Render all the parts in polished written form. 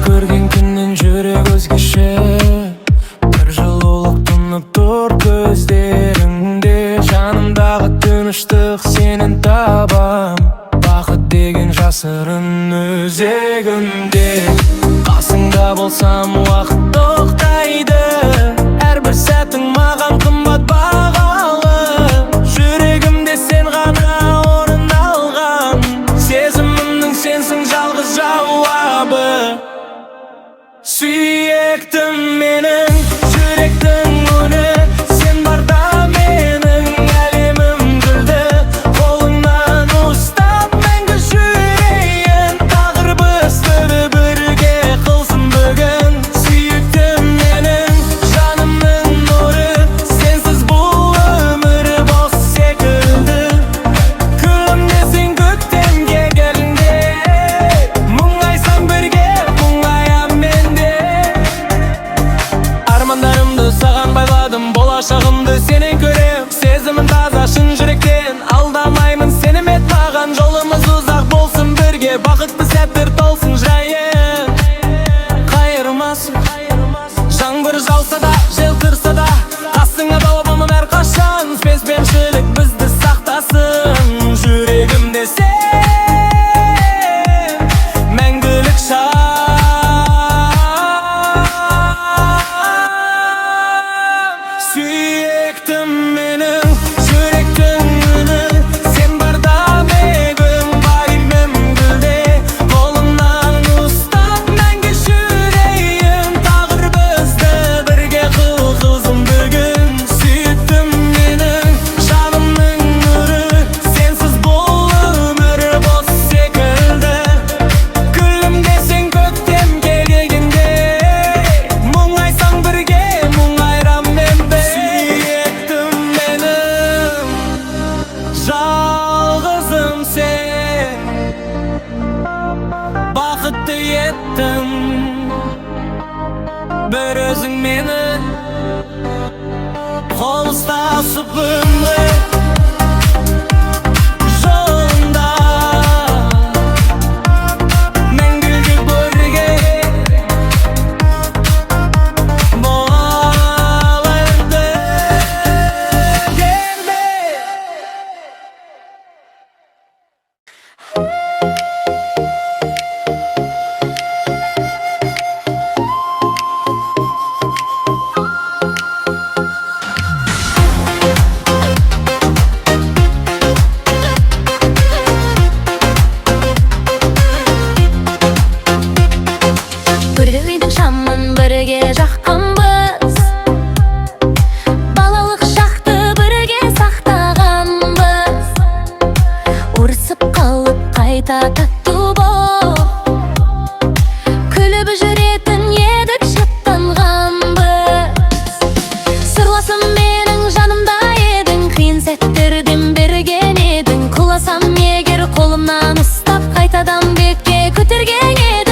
көрген күннен жүрек өзгеше. Бір жылулық тұнып тұр көздеріңде. Жанымдағы тыныштық сенен табам. Бақыт деген жасырын өзегімде. Қасыңда болсам уақыт тоқтайды. Әрбір сәтің маған қымбат бағалы. Жүрегімде сен ғана орын алған. Сезімімнің сенсің жалғыз жауабы. Сүйіктім менің, жүректің үні. Сен барда менің әлемім гүлді. Қолыңнан ұстап мәңгі жүрейін. Тағдыр бізді бірге қылсын бүгін. Сүйіктім менің, жанымның нұры. Сенсіз бұл өмір бос секілді. Күлімдесең көктемге келгенде. Мұңайсаң бірге мұңаям менде. Армандарымды саған байладым, болашағымды сенен көрем. Сезімін таза шын жүректен, алдамаймын сенім ет маған. Жолымыз ұзақ болсын бірге, бақытты сәттер толсын жайын. Қайырмасын жаңбыр жауса да, жел тұрса да, қасыңа боламын әрқашан. Сүйіспеншілік бізді сақтасын. Жүрегімде сен мәңгілік шақ. Сүйіктім менің, жүректің үні. Сен барда менің әлемім гүлде. Қолымнан ұстап мәңгі жүрейін. Тағдыр бізді бірге қылсын бүгін. Сүйіктім менің, жанымның нұры. Сенсіз бұл өмір бос секілді. Күлімдесең көктем келгенде. Мұңайсаң бірге мұңайрам менде. Сүйіктім менің, жалғызым сен. Бақытты еттің бір өзің мені. Қол ұстасып өмір жолында мәңгілік бірге боларды. Келме Бір үйдің шамын бірге жаққанбыз. Балалық шақты бірге сақтағанбыз. Ұрысып қалып қайта тату боп, күліп жүретін едік шаттанғанбыз. Сырласым менің жанымда едің, қиын сәттерден берген едің. Құласам егер қолымнан ұстап қайтадан бекке көтерген едің.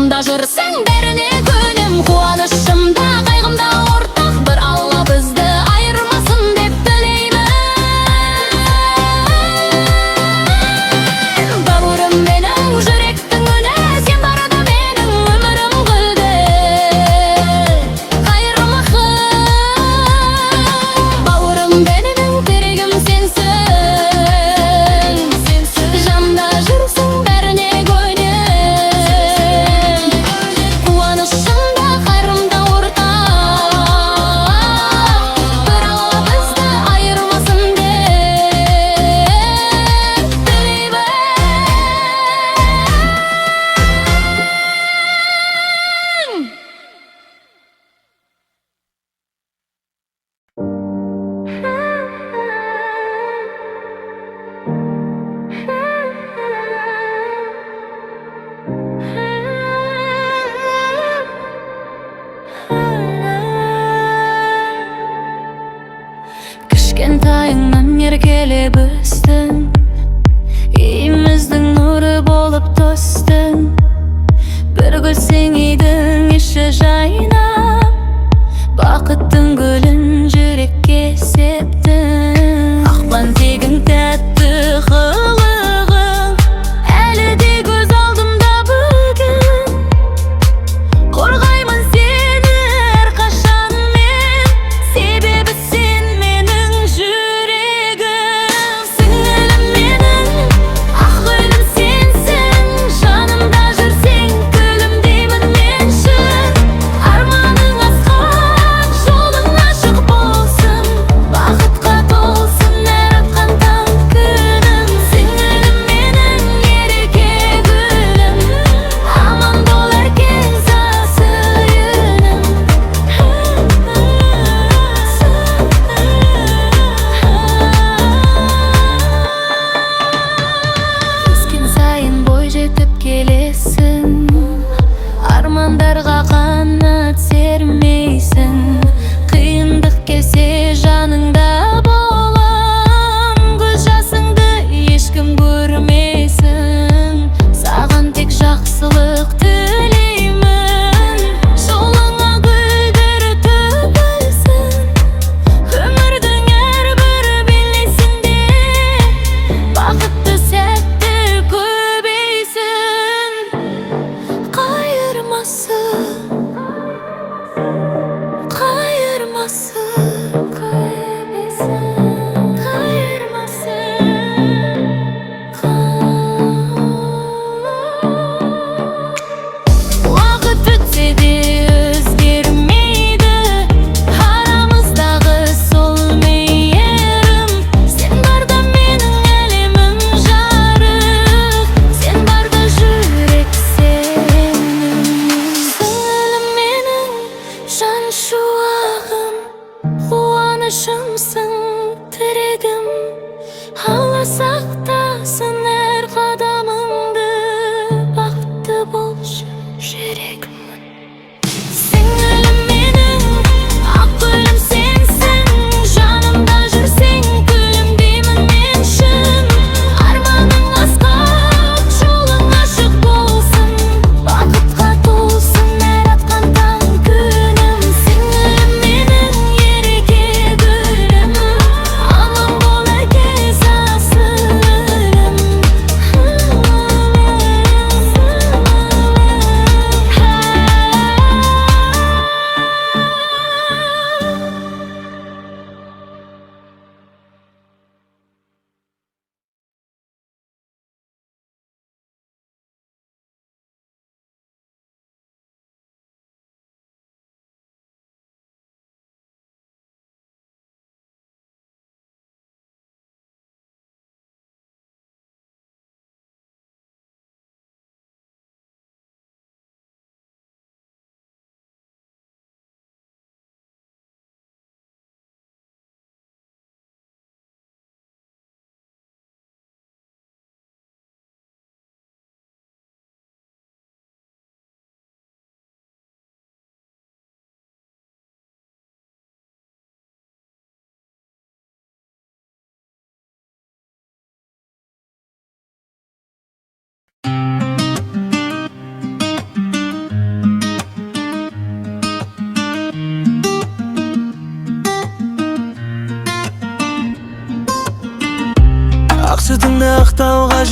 жанымда жүрсең бәріне көнем. Қуанышымда қайғымда ортақ, бір Алла бізді айырмасын деп тілеймін. Бауырым менің, жүректің үні, сен барда менің өмірім гүлде. Қайырмақын бауырым менің, терегім сенсің. Жанымда жүрсең бәріне көнем. Қуанышымда қайғымда ортақ, бір Алла бізді айырмасын деп тілеймін. Кішкентайыңнан еркелеп өстің, үйіміздің нұры болып тостың. Бір күлсең үйдің іші жайнап, бақыттың гүлін жүрекке септің. Ақпан тегің тәтті қылығың, әлі де көз алдымда бүгін. Қорғаймын сені әрқашан мен, себебі сен менің жүрегім. Сіңілім менің, ақ гүлім сенсің. Жанымда жүрсең күлімдеймін мен үшін. Арманың асқан, жолың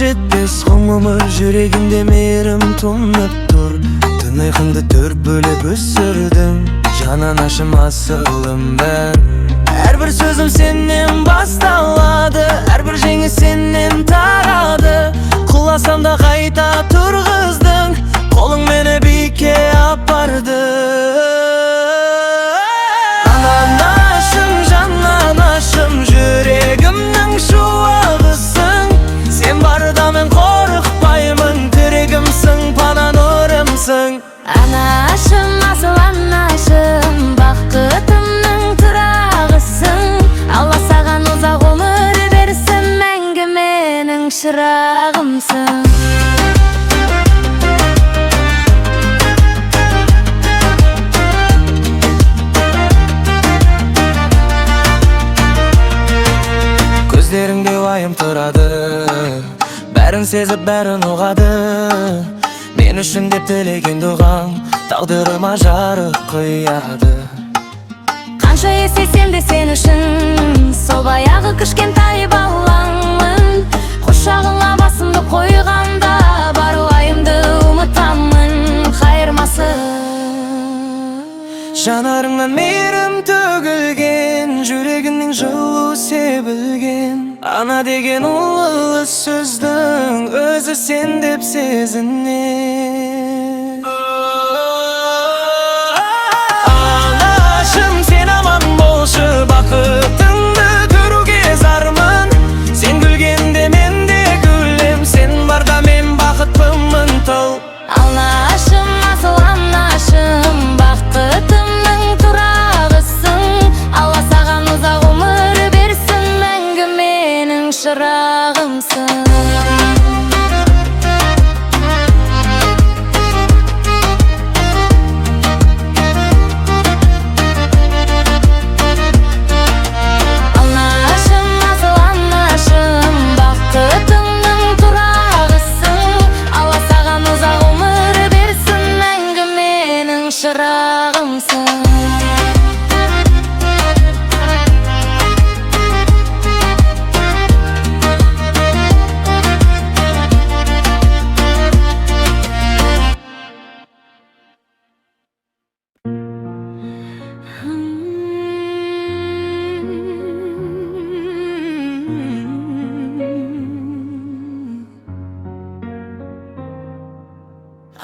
жетпес ғұмыр жүрегімде мейірім тұнып тұр. Түн айқынды төрт бөліп өсірдім, жанан ашым асылым бәр. Әрбір сөзім сенен басталады, әрбір жеңіс сенен тарады. Құласам да қайта тұрғыздың, қолың мені биікке апарды. Ананашым, жананашым, жүрегімнің шуағысың. Сен барда мен қорықпаймын, тірегімсің, пана нұрымсың. Анашым, асыл анашым, бақытымның тұрағысың. Алла саған ұзақ өмір берсін, мәңгі менің шырағымсың. Көздеріңде уайым тұрады, бәрін сезіп бәрін ұғады. Мен үшін деп тілеген дұғаң тағдырыма жарық құяды. Қанша естесем де сен үшін сол баяғы кішкентай балаңмын. Құшағыңа басымды қойғанда бар уайымды ұмытамын, қайырмасын. Жанарыңнан мейірім төгілген, жүрегіңнің жылу себілген. Ана деген ұлы сөздің өзі сен деп сезінер. Анашым, сен аман болшы, бақытыңды көруге зармын. Сен күлгенде мен де күлем, сен барда мен бақытпымын тыл. Анашым, асыл анашым, бақытымның тұрағысың. Алла саған ұзақ өмір берсін, мәңгі менің шырағымсың.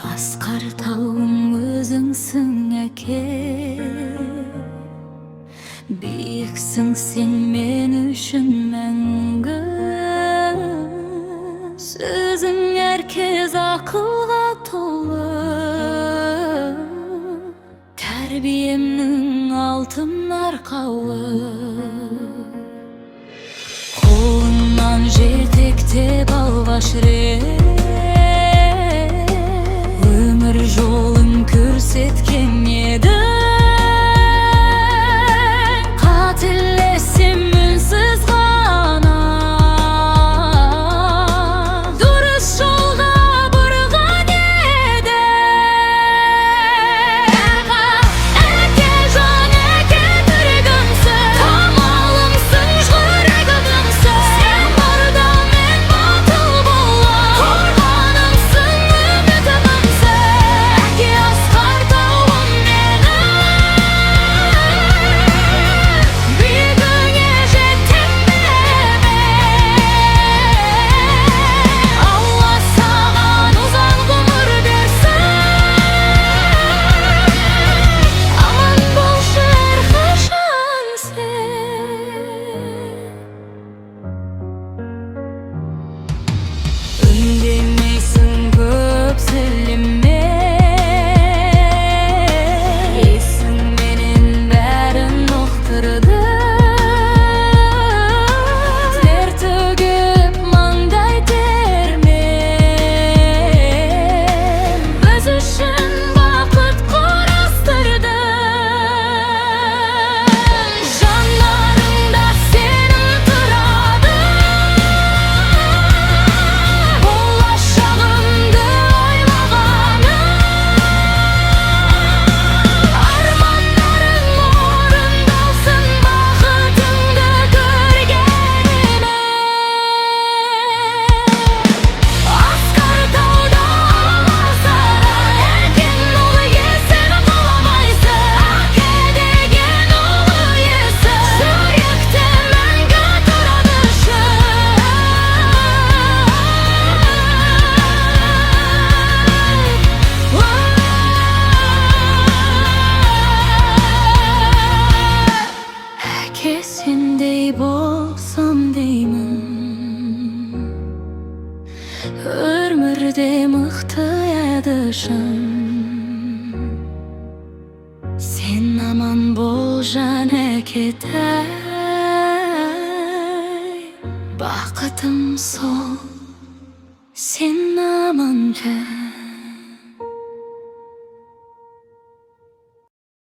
Асқар тауым өзіңсің әке, биіксің сен мен үшін мәңгі. Сөзің әркез ақылға толы, тәрбиемнің алтын арқауы. Қолыңнан жетектеп алғаш рет өмір жолын көрсеткен едің. Қателессем үнсіз ғана дұрыс жолға бұрған едің. Әке жан, әке тірегімсің, амалымсың, жүрегімсің. Сен барда мен батыл болам, Birge sendey bolsam deymin, ömürde mıhtı yadışım. Sen aman bol jane ketay, bakıtım son. Sen aman kal.